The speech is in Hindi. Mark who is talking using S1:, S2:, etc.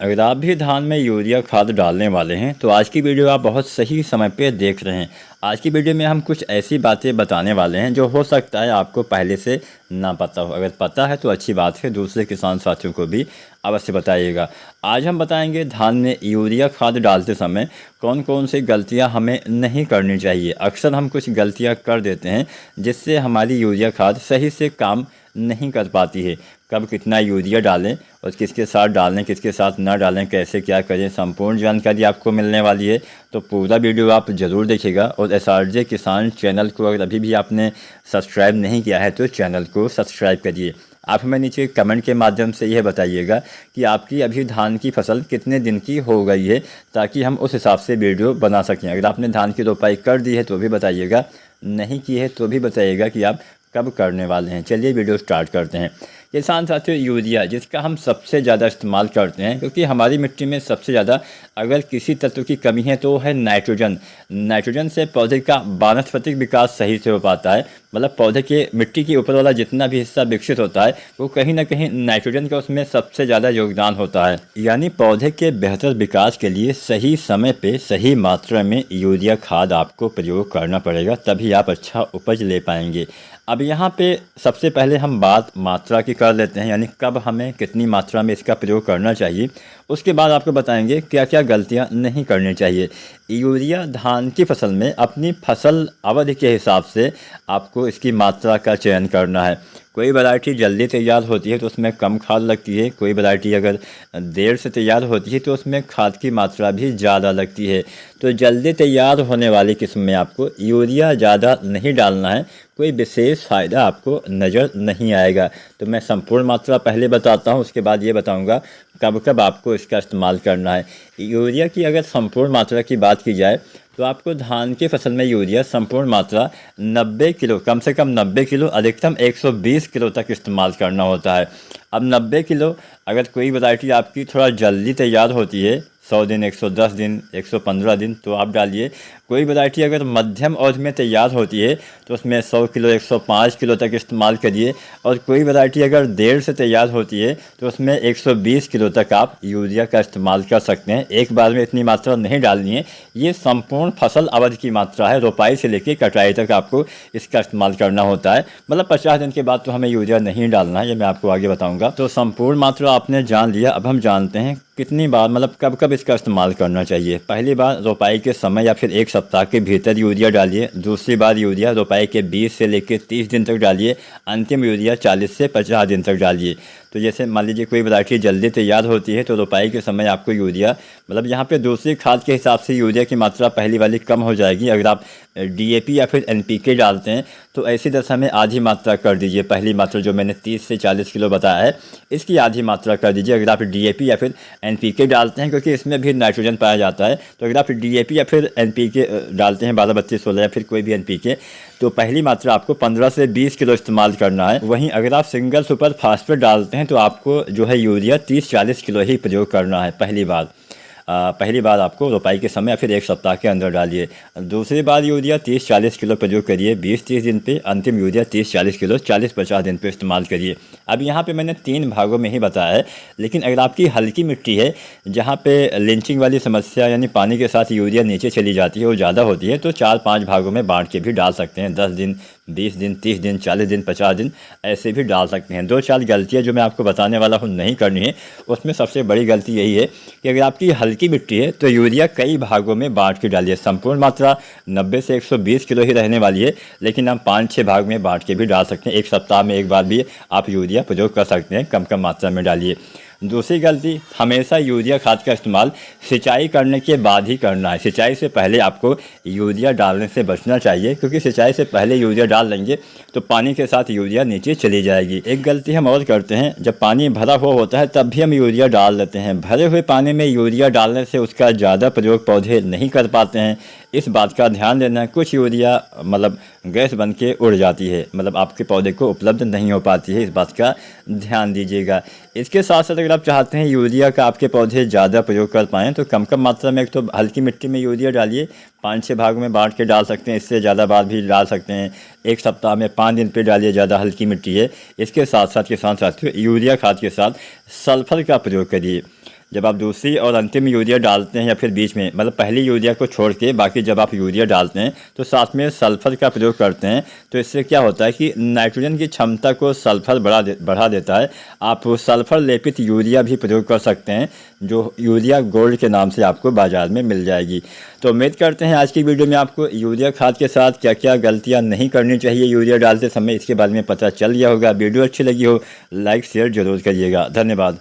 S1: अगर आप भी धान में यूरिया खाद डालने वाले हैं तो आज की वीडियो आप बहुत सही समय पे देख रहे हैं। आज की वीडियो में हम कुछ ऐसी बातें बताने वाले हैं जो हो सकता है आपको पहले से ना पता हो। अगर पता है तो अच्छी बात है, दूसरे किसान साथियों को भी अवश्य बताइएगा। आज हम बताएंगे धान में यूरिया खाद डालते समय कौन कौन सी गलतियां हमें नहीं करनी चाहिए। अक्सर हम कुछ गलतियां कर देते हैं जिससे हमारी यूरिया खाद सही से काम नहीं कर पाती है। कब कितना यूरिया डालें और किसके साथ डालें, किसके साथ ना डालें, कैसे क्या करें, संपूर्ण जानकारी आपको मिलने वाली है। तो पूरा वीडियो आप ज़रूर देखिएगा। और SRJ किसान चैनल को अगर अभी भी आपने सब्सक्राइब नहीं किया है तो चैनल को सब्सक्राइब करिए। आप हमें नीचे कमेंट के माध्यम से यह बताइएगा कि आपकी अभी धान की फसल कितने दिन की हो गई है, ताकि हम उस हिसाब से वीडियो बना सकें। अगर आपने धान की रोपाई कर दी है तो भी बताइएगा, नहीं की है तो भी बताइएगा कि आप कब करने वाले हैं। चलिए वीडियो स्टार्ट करते हैं। किसान साथियों, यूरिया जिसका हम सबसे ज़्यादा इस्तेमाल करते हैं, क्योंकि हमारी मिट्टी में सबसे ज़्यादा अगर किसी तत्व की कमी है तो है नाइट्रोजन। नाइट्रोजन से पौधे का वानस्पतिक विकास सही से हो पाता है। मतलब पौधे के मिट्टी के ऊपर वाला जितना भी हिस्सा विकसित होता है वो कहीं ना कहीं नाइट्रोजन का उसमें सबसे ज़्यादा योगदान होता है। यानी पौधे के बेहतर विकास के लिए सही समय पे सही मात्रा में यूरिया खाद आपको प्रयोग करना पड़ेगा, तभी आप अच्छा उपज ले पाएंगे। अब यहाँ पे सबसे पहले हम बात मात्रा की कर लेते हैं, यानी कब हमें कितनी मात्रा में इसका प्रयोग करना चाहिए। उसके बाद आपको बताएंगे क्या क्या गलतियाँ नहीं करनी चाहिए। यूरिया धान की फसल में अपनी फसल अवधि के हिसाब से आपको इसकी मात्रा का चयन करना है। कोई वैरायटी जल्दी तैयार होती है तो उसमें कम खाद लगती है, कोई वैरायटी अगर देर से तैयार होती है तो उसमें खाद की मात्रा भी ज़्यादा लगती है। तो जल्दी तैयार होने वाली किस्म में आपको यूरिया ज़्यादा नहीं डालना है, कोई विशेष फ़ायदा आपको नज़र नहीं आएगा। तो मैं संपूर्ण मात्रा पहले बताता हूँ, उसके बाद ये बताऊँगा कब कब आपको इसका इस्तेमाल करना है। यूरिया की अगर संपूर्ण मात्रा की बात की जाए तो आपको धान की फसल में यूरिया संपूर्ण मात्रा 90 किलो, कम से कम 90 किलो, अधिकतम 120 किलो तक इस्तेमाल करना होता है। अब 90 किलो अगर कोई वैरायटी आपकी थोड़ा जल्दी तैयार होती है, 100 दिन, 110 दिन, 115 दिन, तो आप डालिए। कोई वैरायटी अगर मध्यम अवधि में तैयार होती है तो उसमें 100 किलो, 105 किलो तक इस्तेमाल करिए। और कोई वैरायटी अगर देर से तैयार होती है तो उसमें 120 किलो तक आप यूरिया का इस्तेमाल कर सकते हैं। एक बार में इतनी मात्रा नहीं डालनी है, ये संपूर्ण फसल अवधि की मात्रा है। रोपाई से लेकर कटाई तक आपको इसका इस्तेमाल करना होता है। मतलब 50 दिन के बाद तो हमें यूरिया नहीं डालना है, ये मैं आपको आगे बताऊँगा। तो संपूर्ण मात्रा आपने जान लिया, अब हम जानते हैं कितनी बार, मतलब कब कब इसका इस्तेमाल करना चाहिए। पहली बार रोपाई के समय या फिर एक सप्ताह के भीतर यूरिया डालिए। दूसरी बार यूरिया रोपाई के 20 से लेकर 30 दिन तक डालिए। अंतिम यूरिया 40 से 50 दिन तक डालिए। तो जैसे मान लीजिए कोई वैरायटी जल्दी तैयार होती है तो रोपाई के समय आपको यूरिया, मतलब यहाँ पे दूसरी खाद के हिसाब से यूरिया की मात्रा पहली वाली कम हो जाएगी। अगर आप DAP या फिर NPK डालते हैं तो ऐसी दशा में आधी मात्रा कर दीजिए। पहली मात्रा जो मैंने 30 से 40 किलो बताया है, इसकी आधी मात्रा कर दीजिए अगर आप DAP या फिर NPK डालते हैं, क्योंकि इसमें भी नाइट्रोजन पाया जाता है। तो अगर आप DAP या फिर NPK डालते हैं 12-32-16 या फिर कोई भी NPK, तो पहली मात्रा आपको 15 से 20 किलो इस्तेमाल करना है। वहीं अगर आप सिंगल सुपर फास्फेट डालते हैं तो आपको जो है यूरिया 30-40 किलो ही प्रयोग करना है पहली बार आपको रोपाई के समय या फिर एक सप्ताह के अंदर डालिए। दूसरी बार यूरिया 30-40 किलो प्रयोग करिए 20-30 दिन पे। अंतिम यूरिया 30-40 किलो 40-50 दिन पे इस्तेमाल करिए। अब यहाँ पे मैंने 3 भागों में ही बताया है, लेकिन अगर आपकी हल्की मिट्टी है जहाँ पे लिंचिंग वाली समस्या, यानी पानी के साथ यूरिया नीचे चली जाती है, वो ज़्यादा होती है, तो 4-5 भागों में बांट के भी डाल सकते हैं। 10 दिन, 20 दिन, 30 दिन, 40 दिन, 50 दिन, ऐसे भी डाल सकते हैं। 2-4 गलतियाँ जो मैं आपको बताने वाला हूँ नहीं करनी है। उसमें सबसे बड़ी गलती यही है कि अगर आपकी हल्की मिट्टी है तो यूरिया कई भागों में बांट के डालिए। संपूर्ण मात्रा 90 से 120 किलो ही रहने वाली है, लेकिन हम 5-6 भाग में बांट के भी डाल सकते हैं। एक सप्ताह में एक बार भी आप यूरिया प्रयोग कर सकते हैं, कम कम मात्रा में डालिए। दूसरी गलती, हमेशा यूरिया खाद का इस्तेमाल सिंचाई करने के बाद ही करना है। सिंचाई से पहले आपको यूरिया डालने से बचना चाहिए, क्योंकि सिंचाई से पहले यूरिया डाल लेंगे तो पानी के साथ यूरिया नीचे चली जाएगी। एक गलती हम और करते हैं, जब पानी भरा हुआ होता है तब भी हम यूरिया डाल देते हैं। भरे हुए पानी में यूरिया डालने से उसका ज़्यादा प्रयोग पौधे नहीं कर पाते हैं। इस बात का ध्यान देना है। कुछ यूरिया मतलब गैस बन के उड़ जाती है, मतलब आपके पौधे को उपलब्ध नहीं हो पाती है, इस बात का ध्यान दीजिएगा। इसके साथ साथ अगर आप चाहते हैं यूरिया का आपके पौधे ज़्यादा प्रयोग कर पाएँ तो कम कम मात्रा में एक तो हल्की मिट्टी में यूरिया डालिए। 5-6 भागों में बांट के डाल सकते हैं, इससे ज़्यादा बार भी डाल सकते हैं। एक सप्ताह में 5 दिन पे डालिए, ज़्यादा हल्की मिट्टी है। इसके साथ साथ किसान साथियों, यूरिया खाद के साथ सल्फर का प्रयोग करिए। जब आप दूसरी और अंतिम यूरिया डालते हैं या फिर बीच में, मतलब पहली यूरिया को छोड़ के बाकी जब आप यूरिया डालते हैं तो साथ में सल्फ़र का प्रयोग करते हैं, तो इससे क्या होता है कि नाइट्रोजन की क्षमता को सल्फ़र बढ़ा देता है। आप सल्फ़र लेपित यूरिया भी प्रयोग कर सकते हैं, जो यूरिया गोल्ड के नाम से आपको बाज़ार में मिल जाएगी। तो उम्मीद करते हैं आज की वीडियो में आपको यूरिया खाद के साथ क्या क्या गलतियां नहीं करनी चाहिए यूरिया डालते समय, इसके बारे में पता चल गया होगा। वीडियो अच्छी लगी हो लाइक शेयर जरूर करिएगा। धन्यवाद।